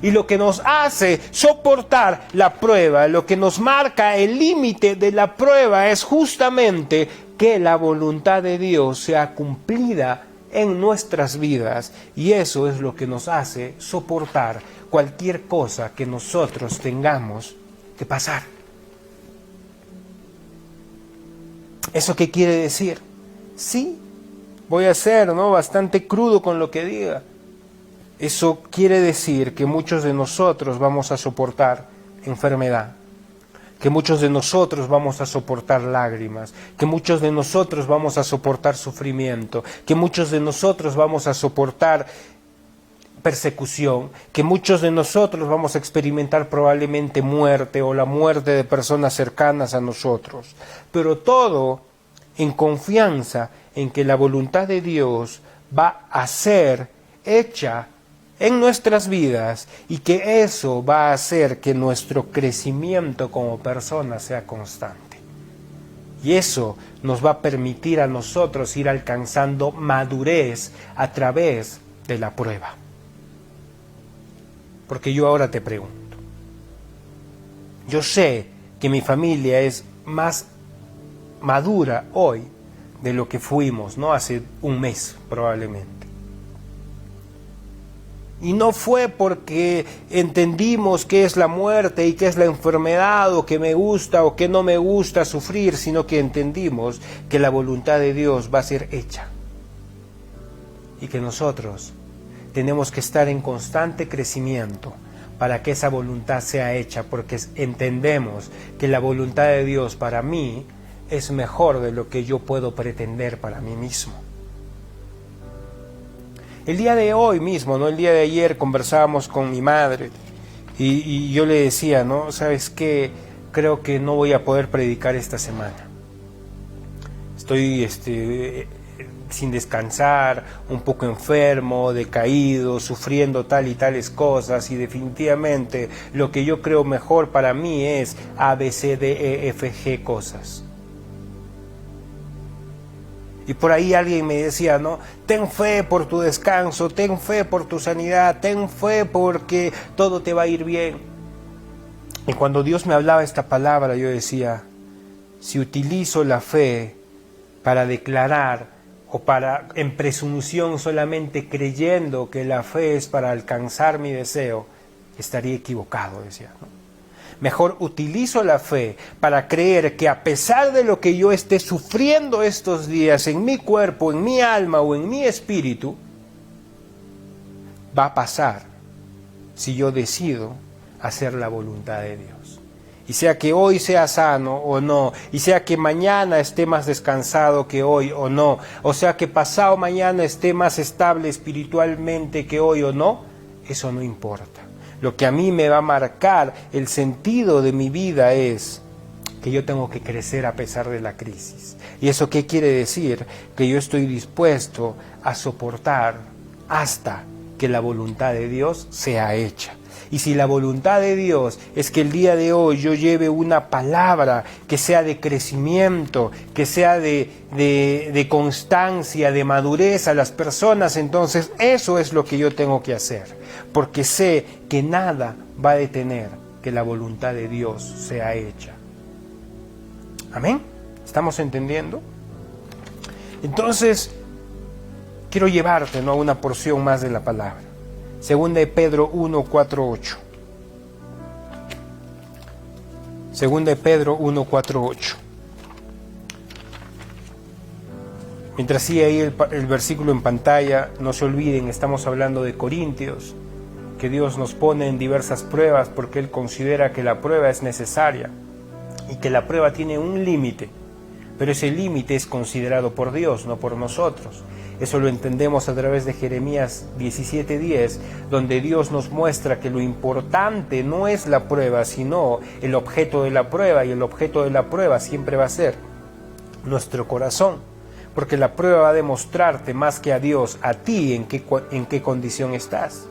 Speaker 1: Y lo que nos hace soportar la prueba, lo que nos marca el límite de la prueba, es justamente que la voluntad de Dios sea cumplida en nuestras vidas, y eso es lo que nos hace soportar cualquier cosa que nosotros tengamos que pasar. ¿Eso qué quiere decir? Sí, voy a ser, ¿no?, bastante crudo con lo que diga. Eso quiere decir que muchos de nosotros vamos a soportar enfermedad, que muchos de nosotros vamos a soportar lágrimas, que muchos de nosotros vamos a soportar sufrimiento, que muchos de nosotros vamos a soportar persecución, que muchos de nosotros vamos a experimentar probablemente muerte o la muerte de personas cercanas a nosotros, pero todo en confianza en que la voluntad de Dios va a ser hecha en nuestras vidas y que eso va a hacer que nuestro crecimiento como personas sea constante. Y eso nos va a permitir a nosotros ir alcanzando madurez a través de la prueba. Porque yo ahora te pregunto, yo sé que mi familia es más madura hoy de lo que fuimos, ¿no? Hace un mes probablemente. Y no fue porque entendimos qué es la muerte y qué es la enfermedad, o que me gusta o que no me gusta sufrir, sino que entendimos que la voluntad de Dios va a ser hecha. Y que nosotros tenemos que estar en constante crecimiento para que esa voluntad sea hecha, porque entendemos que la voluntad de Dios para mí es mejor de lo que yo puedo pretender para mí mismo. El día de hoy mismo, ¿no? El día de ayer conversábamos con mi madre y yo le decía, ¿no? ¿Sabes qué? Creo que no voy a poder predicar esta semana. Estoy sin descansar, un poco enfermo, decaído, sufriendo tal y tales cosas, y definitivamente lo que yo creo mejor para mí es A, B, C, D, E, F, G cosas. Y por ahí alguien me decía, ¿no? Ten fe por tu descanso, ten fe por tu sanidad, ten fe porque todo te va a ir bien. Y cuando Dios me hablaba esta palabra, yo decía, si utilizo la fe para declarar o para en presunción solamente creyendo que la fe es para alcanzar mi deseo, estaría equivocado, decía, ¿no? Mejor utilizo la fe para creer que a pesar de lo que yo esté sufriendo estos días en mi cuerpo, en mi alma o en mi espíritu, va a pasar si yo decido hacer la voluntad de Dios. Y sea que hoy sea sano o no, y sea que mañana esté más descansado que hoy o no, o sea que pasado mañana esté más estable espiritualmente que hoy o no, eso no importa. Lo que a mí me va a marcar el sentido de mi vida es que yo tengo que crecer a pesar de la crisis. ¿Y eso qué quiere decir? Que yo estoy dispuesto a soportar hasta que la voluntad de Dios sea hecha. Y si la voluntad de Dios es que el día de hoy yo lleve una palabra que sea de crecimiento, que sea de constancia, de madurez a las personas, entonces eso es lo que yo tengo que hacer. Porque sé que nada va a detener que la voluntad de Dios sea hecha. ¿Amén? ¿Estamos entendiendo? Entonces, quiero llevarte, ¿no?, a una porción más de la palabra. Segunda de Pedro 1, 4, 8. Segunda de Pedro 1, 4, 8. Mientras sigue ahí el versículo en pantalla, no se olviden, estamos hablando de Corintios, que Dios nos pone en diversas pruebas porque Él considera que la prueba es necesaria y que la prueba tiene un límite, pero ese límite es considerado por Dios, no por nosotros. Eso lo entendemos a través de Jeremías 17:10, donde Dios nos muestra que lo importante no es la prueba, sino el objeto de la prueba, y el objeto de la prueba siempre va a ser nuestro corazón, porque la prueba va a demostrarte más que a Dios, a ti, en qué condición estás.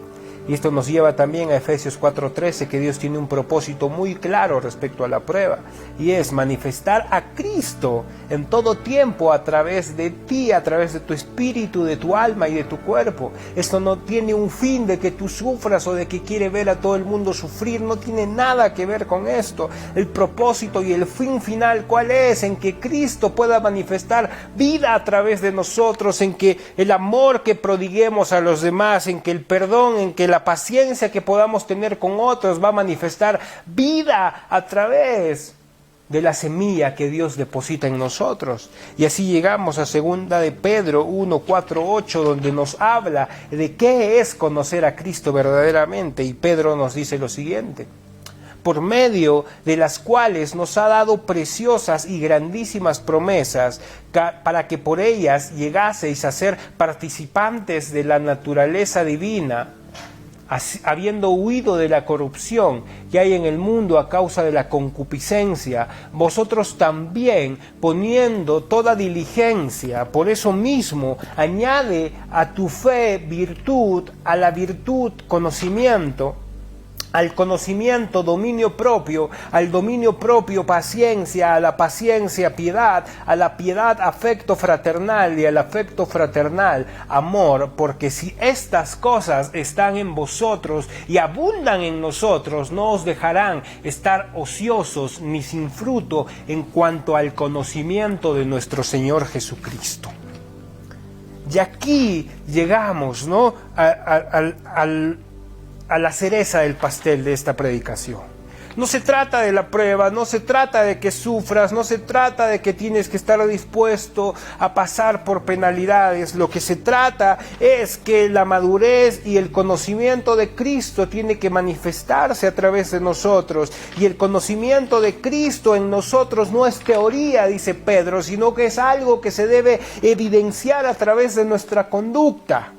Speaker 1: Y esto nos lleva también a Efesios 4:13, que Dios tiene un propósito muy claro respecto a la prueba, y es manifestar a Cristo en todo tiempo a través de ti, a través de tu espíritu, de tu alma y de tu cuerpo. Esto no tiene un fin de que tú sufras o de que quiere ver a todo el mundo sufrir, no tiene nada que ver con esto. El propósito y el fin final, ¿cuál es? En que Cristo pueda manifestar vida a través de nosotros, en que el amor que prodiguemos a los demás, en que el perdón, en que la paciencia que podamos tener con otros va a manifestar vida a través de la semilla que Dios deposita en nosotros. Y así llegamos a segunda de Pedro 1, 4, 8, donde nos habla de qué es conocer a Cristo verdaderamente. Y Pedro nos dice lo siguiente: por medio de las cuales nos ha dado preciosas y grandísimas promesas, para que por ellas llegaseis a ser participantes de la naturaleza divina, habiendo huido de la corrupción que hay en el mundo a causa de la concupiscencia, vosotros también, poniendo toda diligencia, por eso mismo, añade a tu fe virtud, a la virtud conocimiento, al conocimiento dominio propio, al dominio propio paciencia, a la paciencia piedad, a la piedad afecto fraternal y al afecto fraternal amor, porque si estas cosas están en vosotros y abundan en nosotros, no os dejarán estar ociosos ni sin fruto en cuanto al conocimiento de nuestro Señor Jesucristo. Y aquí llegamos, ¿no?, a la cereza del pastel de esta predicación. No se trata de la prueba, no se trata de que sufras, no se trata de que tienes que estar dispuesto a pasar por penalidades. Lo que se trata es que la madurez y el conocimiento de Cristo tiene que manifestarse a través de nosotros. Y el conocimiento de Cristo en nosotros no es teoría, dice Pedro, sino que es algo que se debe evidenciar a través de nuestra conducta.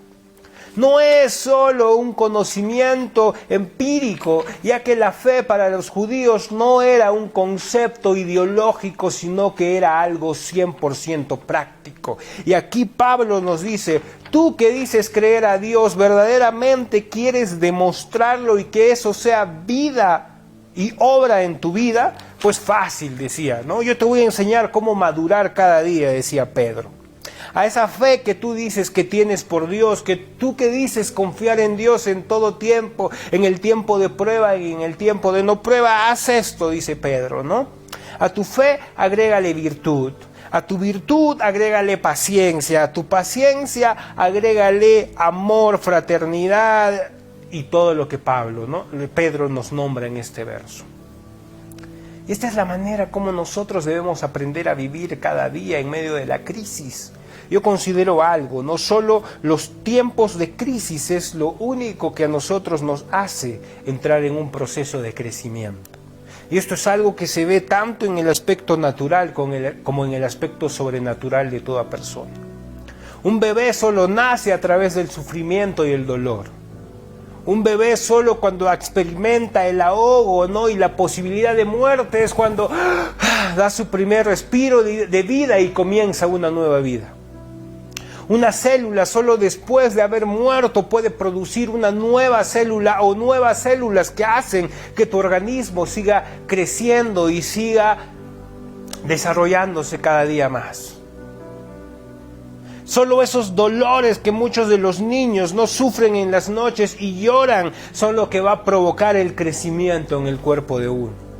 Speaker 1: No es solo un conocimiento empírico, ya que la fe para los judíos no era un concepto ideológico, sino que era algo 100% práctico. Y aquí Pablo nos dice, tú que dices creer a Dios, ¿verdaderamente quieres demostrarlo y que eso sea vida y obra en tu vida? Pues fácil, decía, ¿no? Yo te voy a enseñar cómo madurar cada día, decía Pedro. A esa fe que tú dices que tienes por Dios, que tú que dices confiar en Dios en todo tiempo, en el tiempo de prueba y en el tiempo de no prueba, haz esto, dice Pedro, ¿no? A tu fe agrégale virtud, a tu virtud agrégale paciencia, a tu paciencia agrégale amor, fraternidad y todo lo que Pedro nos nombra en este verso. Y esta es la manera como nosotros debemos aprender a vivir cada día en medio de la crisis. Yo considero algo, no solo los tiempos de crisis es lo único que a nosotros nos hace entrar en un proceso de crecimiento. Y esto es algo que se ve tanto en el aspecto natural como en el aspecto sobrenatural de toda persona. Un bebé solo nace a través del sufrimiento y el dolor. Un bebé solo cuando experimenta el ahogo, ¿no?, y la posibilidad de muerte es cuando da su primer respiro de vida y comienza una nueva vida. Una célula solo después de haber muerto puede producir una nueva célula o nuevas células que hacen que tu organismo siga creciendo y siga desarrollándose cada día más. Solo esos dolores que muchos de los niños no sufren en las noches y lloran son lo que va a provocar el crecimiento en el cuerpo de uno.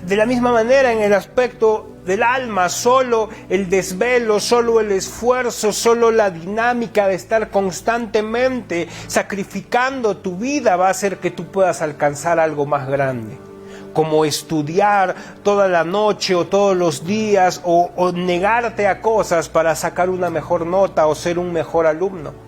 Speaker 1: De la misma manera, en el aspecto del alma, solo el desvelo, solo el esfuerzo, solo la dinámica de estar constantemente sacrificando tu vida va a hacer que tú puedas alcanzar algo más grande, como estudiar toda la noche o todos los días o negarte a cosas para sacar una mejor nota o ser un mejor alumno.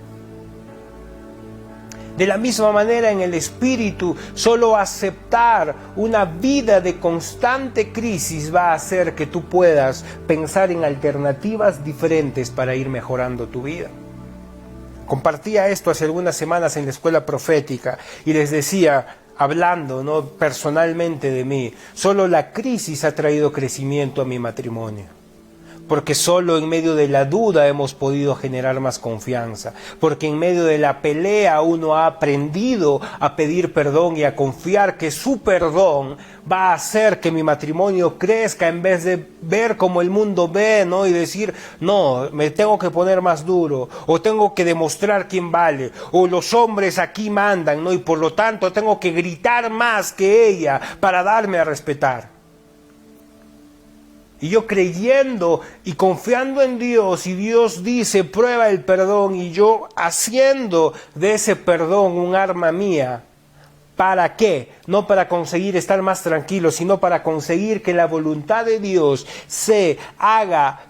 Speaker 1: De la misma manera, en el espíritu, solo aceptar una vida de constante crisis va a hacer que tú puedas pensar en alternativas diferentes para ir mejorando tu vida. Compartía esto hace algunas semanas en la escuela profética y les decía, hablando, ¿no?, personalmente de mí, solo la crisis ha traído crecimiento a mi matrimonio. Porque solo en medio de la duda hemos podido generar más confianza, porque en medio de la pelea uno ha aprendido a pedir perdón y a confiar que su perdón va a hacer que mi matrimonio crezca en vez de ver como el mundo ve, ¿no?, y decir, no, me tengo que poner más duro, o tengo que demostrar quién vale, o los hombres aquí mandan, ¿no?, y por lo tanto tengo que gritar más que ella para darme a respetar. Y yo creyendo y confiando en Dios, y Dios dice, prueba el perdón, y yo haciendo de ese perdón un arma mía. ¿Para qué? No para conseguir estar más tranquilo, sino para conseguir que la voluntad de Dios se haga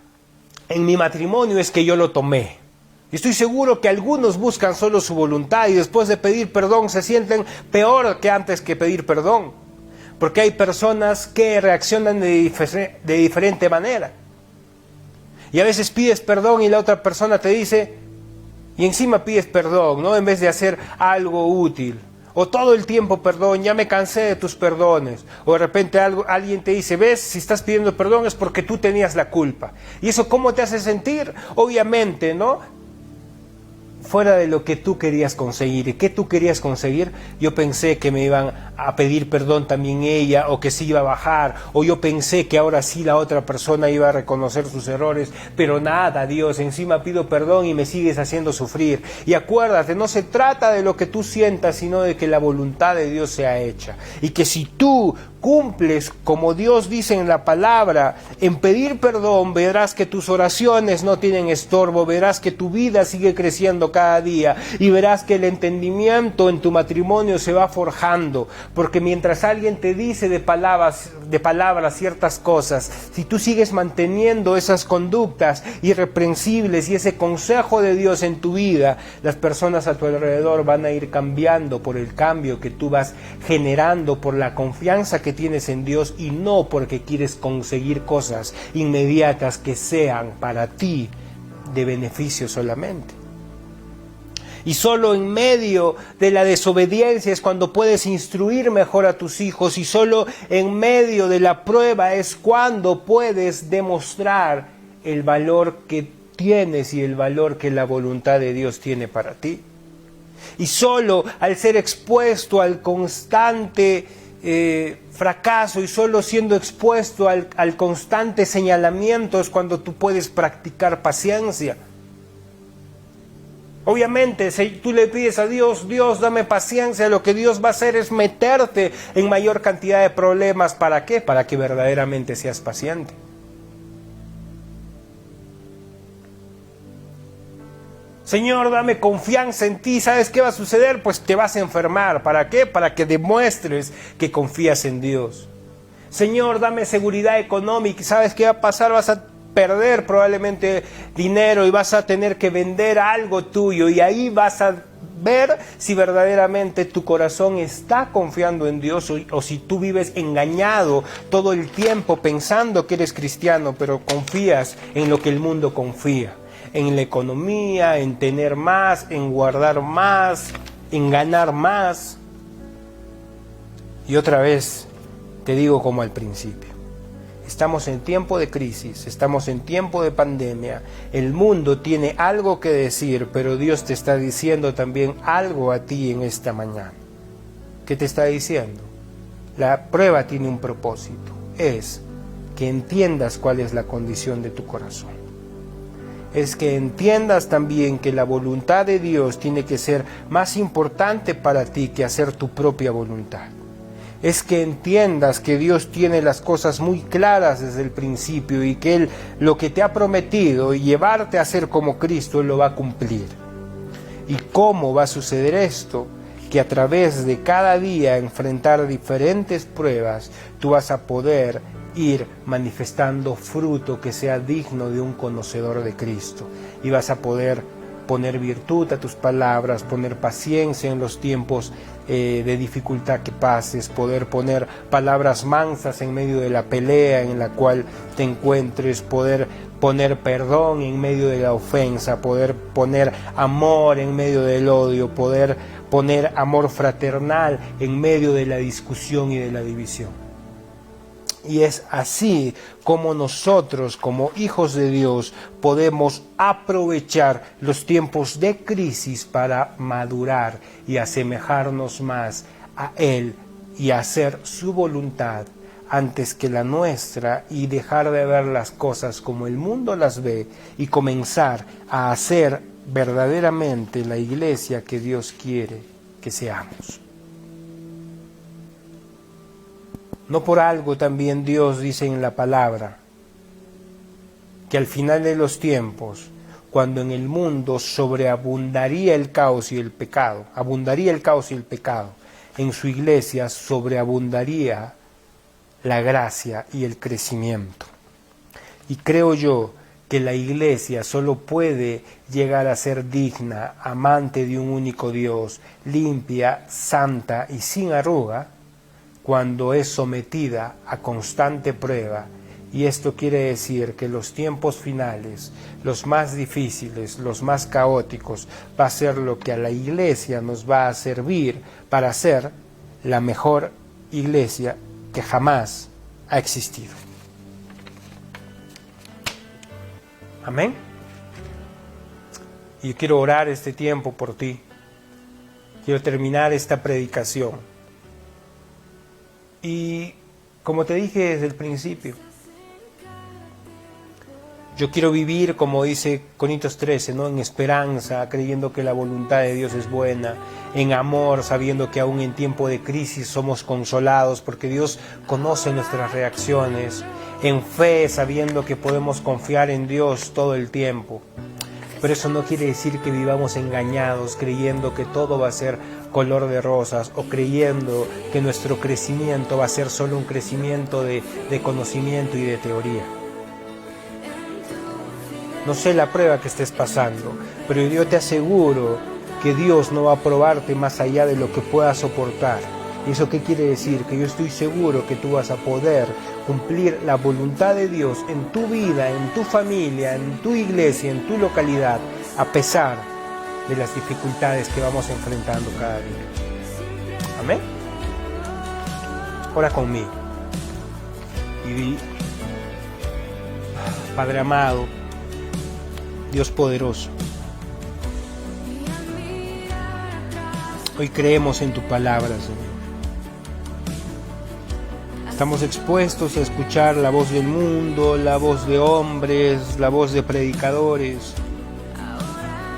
Speaker 1: en mi matrimonio, es que yo lo tomé. Y estoy seguro que algunos buscan solo su voluntad y después de pedir perdón se sienten peor que antes que pedir perdón. Porque hay personas que reaccionan de diferente manera. Y a veces pides perdón y la otra persona te dice, y encima pides perdón, ¿no? En vez de hacer algo útil. O todo el tiempo perdón, ya me cansé de tus perdones. O de repente alguien te dice, ves, si estás pidiendo perdón es porque tú tenías la culpa. ¿Y eso cómo te hace sentir? Obviamente, ¿no? Fuera de lo que tú querías conseguir. ¿Y qué tú querías conseguir? Yo pensé que me iban a pedir perdón también ella, o que se iba a bajar, o yo pensé que ahora sí la otra persona iba a reconocer sus errores, pero nada, Dios, encima pido perdón y me sigues haciendo sufrir. Y acuérdate, no se trata de lo que tú sientas, sino de que la voluntad de Dios sea hecha. Y que si tú cumples como Dios dice en la palabra, en pedir perdón, verás que tus oraciones no tienen estorbo, verás que tu vida sigue creciendo cada día y verás que el entendimiento en tu matrimonio se va forjando, porque mientras alguien te dice de palabras ciertas cosas, si tú sigues manteniendo esas conductas irreprensibles y ese consejo de Dios en tu vida, las personas a tu alrededor van a ir cambiando por el cambio que tú vas generando, por la confianza que tienes en Dios y no porque quieres conseguir cosas inmediatas que sean para ti de beneficio solamente. Y solo en medio de la desobediencia es cuando puedes instruir mejor a tus hijos, y solo en medio de la prueba es cuando puedes demostrar el valor que tienes y el valor que la voluntad de Dios tiene para ti. Y solo al ser expuesto al constante fracaso y solo siendo expuesto al constante señalamiento es cuando tú puedes practicar paciencia. Obviamente, si tú le pides a Dios, Dios, dame paciencia, lo que Dios va a hacer es meterte en mayor cantidad de problemas. ¿Para qué? Para que verdaderamente seas paciente. Señor, dame confianza en ti. ¿Sabes qué va a suceder? Pues te vas a enfermar. ¿Para qué? Para que demuestres que confías en Dios. Señor, dame seguridad económica. ¿Sabes qué va a pasar? Vas a perder probablemente dinero y vas a tener que vender algo tuyo. Y ahí vas a ver si verdaderamente tu corazón está confiando en Dios o si tú vives engañado todo el tiempo pensando que eres cristiano, pero confías en lo que el mundo confía. En la economía, en tener más, en guardar más, en ganar más. Y otra vez te digo como al principio, estamos en tiempo de crisis, estamos en tiempo de pandemia, el mundo tiene algo que decir, pero Dios te está diciendo también algo a ti en esta mañana. ¿Qué te está diciendo? La prueba tiene un propósito, es que entiendas cuál es la condición de tu corazón. Es que entiendas también que la voluntad de Dios tiene que ser más importante para ti que hacer tu propia voluntad. Es que entiendas que Dios tiene las cosas muy claras desde el principio y que Él lo que te ha prometido y llevarte a ser como Cristo, Él lo va a cumplir. ¿Y cómo va a suceder esto? Que a través de cada día enfrentar diferentes pruebas, tú vas a poder ir manifestando fruto que sea digno de un conocedor de Cristo. Y vas a poder poner virtud a tus palabras, poner paciencia en los tiempos de dificultad que pases, poder poner palabras mansas en medio de la pelea en la cual te encuentres, poder poner perdón en medio de la ofensa, poder poner amor en medio del odio, poder poner amor fraternal en medio de la discusión y de la división. Y es así como nosotros, como hijos de Dios, podemos aprovechar los tiempos de crisis para madurar y asemejarnos más a Él y hacer su voluntad antes que la nuestra, y dejar de ver las cosas como el mundo las ve y comenzar a hacer verdaderamente la iglesia que Dios quiere que seamos. No por algo también Dios dice en la palabra que al final de los tiempos, cuando en el mundo sobreabundaría el caos y el pecado, en su iglesia sobreabundaría la gracia y el crecimiento. Y creo yo que la iglesia solo puede llegar a ser digna, amante de un único Dios, limpia, santa y sin arruga, cuando es sometida a constante prueba. Y esto quiere decir que los tiempos finales, los más difíciles, los más caóticos, va a ser lo que a la iglesia nos va a servir para ser la mejor iglesia que jamás ha existido. Amén. Y yo quiero orar este tiempo por ti. Quiero terminar esta predicación. Y como te dije desde el principio, yo quiero vivir, como dice Corintios 13, ¿no? En esperanza, creyendo que la voluntad de Dios es buena, en amor, sabiendo que aún en tiempo de crisis somos consolados porque Dios conoce nuestras reacciones, en fe, sabiendo que podemos confiar en Dios todo el tiempo. Pero eso no quiere decir que vivamos engañados, creyendo que todo va a ser color de rosas o creyendo que nuestro crecimiento va a ser solo un crecimiento de conocimiento y de teoría. No sé la prueba que estés pasando, pero yo te aseguro que Dios no va a probarte más allá de lo que puedas soportar. ¿Y eso qué quiere decir? Que yo estoy seguro que tú vas a poder cumplir la voluntad de Dios en tu vida, en tu familia, en tu iglesia, en tu localidad, a pesar de las dificultades que vamos enfrentando cada día. Amén. Ora conmigo y di: Padre amado, Dios poderoso, hoy creemos en tu palabra, Señor. Estamos expuestos a escuchar la voz del mundo, la voz de hombres, la voz de predicadores,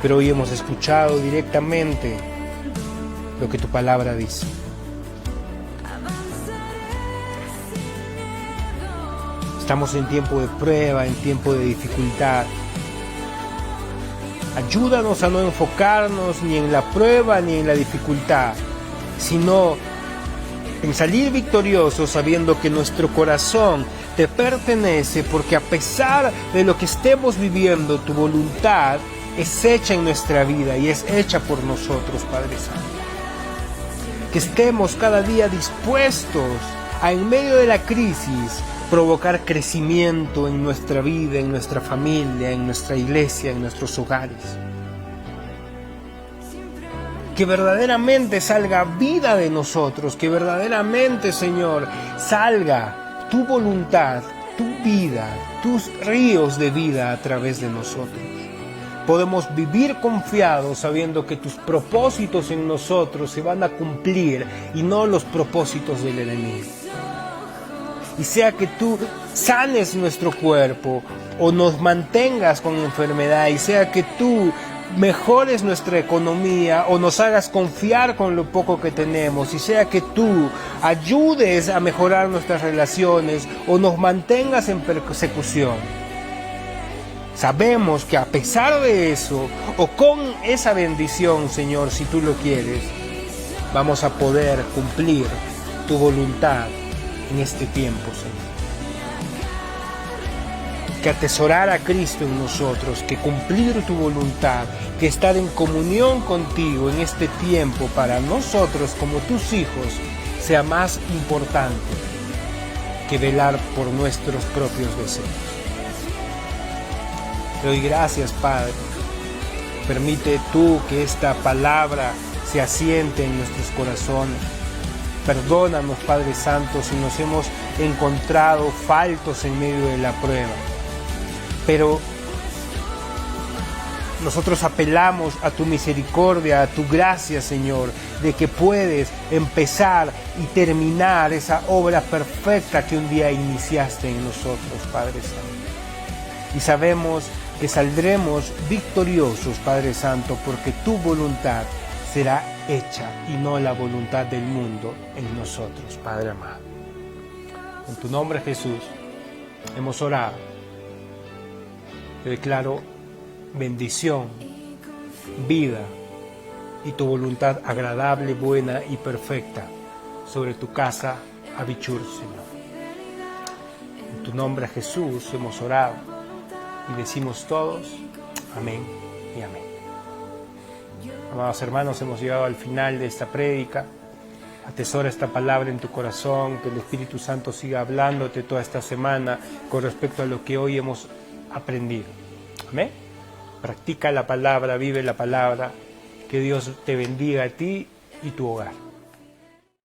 Speaker 1: pero hoy hemos escuchado directamente lo que tu palabra dice. Estamos en tiempo de prueba, en tiempo de dificultad. Ayúdanos a no enfocarnos ni en la prueba ni en la dificultad, sino en salir victoriosos sabiendo que nuestro corazón te pertenece, porque a pesar de lo que estemos viviendo, tu voluntad es hecha en nuestra vida y es hecha por nosotros, Padre Santo. Que estemos cada día dispuestos a, en medio de la crisis, provocar crecimiento en nuestra vida, en nuestra familia, en nuestra iglesia, en nuestros hogares. Que verdaderamente salga vida de nosotros, que verdaderamente, Señor, salga tu voluntad, tu vida, tus ríos de vida a través de nosotros. Podemos vivir confiados sabiendo que tus propósitos en nosotros se van a cumplir y no los propósitos del enemigo. Y sea que tú sanes nuestro cuerpo o nos mantengas con enfermedad, y sea que tú mejores nuestra economía o nos hagas confiar con lo poco que tenemos, y sea que tú ayudes a mejorar nuestras relaciones o nos mantengas en persecución. Sabemos que a pesar de eso, o con esa bendición, Señor, si tú lo quieres, vamos a poder cumplir tu voluntad en este tiempo, Señor. Que atesorar a Cristo en nosotros, que cumplir tu voluntad, que estar en comunión contigo en este tiempo para nosotros como tus hijos sea más importante que velar por nuestros propios deseos. Te doy gracias, Padre. Permite tú que esta palabra se asiente en nuestros corazones. Perdónanos, Padre Santo, si nos hemos encontrado faltos en medio de la prueba. Pero nosotros apelamos a tu misericordia, a tu gracia, Señor, de que puedes empezar y terminar esa obra perfecta que un día iniciaste en nosotros, Padre Santo. Y sabemos que saldremos victoriosos, Padre Santo, porque tu voluntad será hecha y no la voluntad del mundo en nosotros, Padre amado. En tu nombre, Jesús, hemos orado. Te declaro bendición, vida y tu voluntad agradable, buena y perfecta sobre tu casa, Abichur, Señor. En tu nombre, Jesús, hemos orado. Y decimos todos, amén y amén. Amados hermanos, hemos llegado al final de esta prédica. Atesora esta palabra en tu corazón, que el Espíritu Santo siga hablándote toda esta semana con respecto a lo que hoy hemos aprendido. Amén. Practica la palabra, vive la palabra. Que Dios te bendiga a ti y tu hogar.